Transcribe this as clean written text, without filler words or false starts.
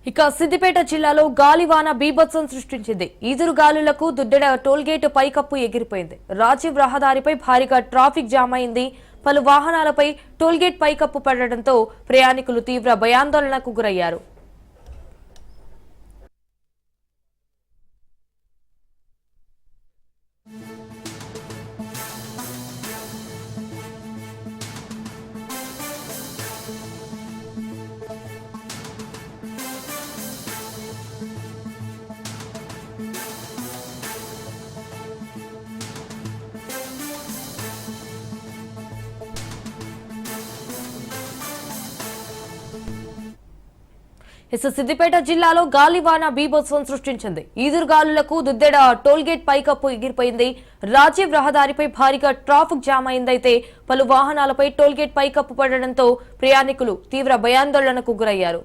ఇక సిద్దిపేట జిల్లాలో గాలివాన బీభత్సం సృష్టించింది. ఈదురు గాలులకు దుద్దెడ టోల్గేట్ పైకప్పు ఎగిరిపోయింది. రాజీవ్ రహదారిపై భారీగా ట్రాఫిక్ జామ్ అయింది. పలు వాహనాలపై టోల్గేట్ పైకప్పు పడడంతో ప్రయాణికులు తీవ్ర భయాందోళనకు గురయ్యారు. సిద్దిపేట జిల్లాలో గాలివాన బీభత్సం సృష్టించింది. ఈదురుగాలులకు దుద్దెడ టోల్గేట్ పైకప్పు ఎగిరిపోయింది. రాజీవ్ రహదారిపై భారీగా ట్రాఫిక్ జామ్ అయిందైతే పలు వాహనాలపై టోల్గేట్ పైకప్పు పడడంతో ప్రయాణికులు తీవ్ర భయాందోళనకు గురయ్యారు.